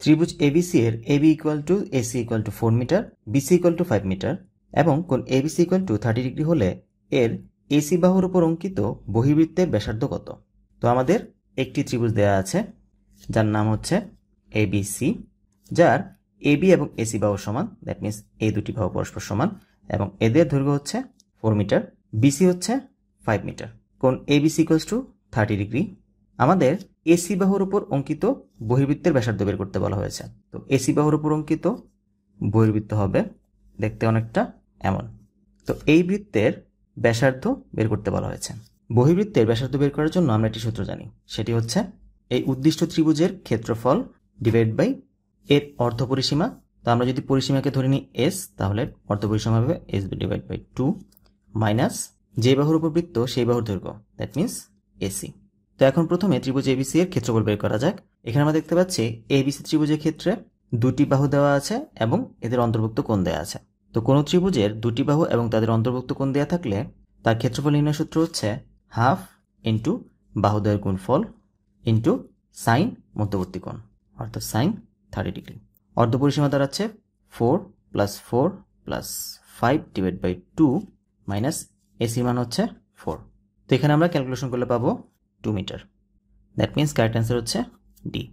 ত্রিভুজ এবিসি এর AB equal to AC equal to 4 metre, BC equal to 5 metre এবং কোণ এবিসি ইকুয়াল টু 30 ডিগ্রি হলে এর এসি বাহুর উপর অঙ্কিত বহির্বৃত্তের ব্যাসার্ধ কত? তো আমাদের একটি ত্রিভুজ দেয়া আছে যার নাম হচ্ছে এবিসি, যার এবি এবং এসি বাহু সমান, দ্যাট মিনস এই দুটি বাহু পরস্পর সমান এবং এদের দৈর্ঘ্য হচ্ছে 4 মিটার, বিসি হচ্ছে 5 মিটার। কোণ এবিসি ইকুয়ালস টু 30 ডিগ্রি। আমাদের এসি বাহুর উপর অঙ্কিত বহির্বৃত্তের ব্যাসার্ধ বের করতে বলা হয়েছে। তো এসি বাহুর উপর অঙ্কিত বহির্বৃত্ত হবে দেখতে অনেকটা এমন। তো এই বৃত্তের ব্যাসার্ধ বের করতে বলা হয়েছে। বহির্বৃত্তের ব্যাসার্ধ বের করার জন্য আমরা একটি সূত্র জানি, সেটি হচ্ছে এই উদ্দিষ্ট ত্রিভুজের ক্ষেত্রফল ডিভাইড বাই এর অর্ধপরিসীমা। তো আমরা যদি পরিসীমাকে ধরে নিই এস, তাহলে অর্ধপরিসীমা হবে এস ডিভাইড বাই 2 মাইনাস যে বাহুর উপর বৃত্ত সেই বাহুর দৈর্ঘ্য, দ্যাট মিনস এসি। তো এখন প্রথমে ত্রিভুজ এবিসি এর ক্ষেত্রফল বের করা যাক। এখানে আমরা দেখতে পাচ্ছি এবিসি ত্রিভুজের ক্ষেত্রে দুটি বাহু দেওয়া আছে এবং এদের অন্তর্ভুক্ত কোণ দেওয়া আছে। তো কোনো ত্রিভুজের দুটি বাহু এবং তাদের অন্তর্ভুক্ত কোণ দেওয়া থাকলে তার ক্ষেত্রফল নির্ণয় সূত্র হচ্ছে হাফ ইন্টু বাহুদ্বয়ের গুণফল ইন্টু সাইন মধ্যবর্তী কোণ, অর্থাৎ সাইন 30 ডিগ্রি। অর্ধপরিসীমা দাঁড়াচ্ছে 4 plus 4 plus 5 divide by 2 minus এসির মান হচ্ছে 4। তো এখানে আমরা ক্যালকুলেশন করলে পাবো 2 metre. That means correct answer হচ্ছে ডি।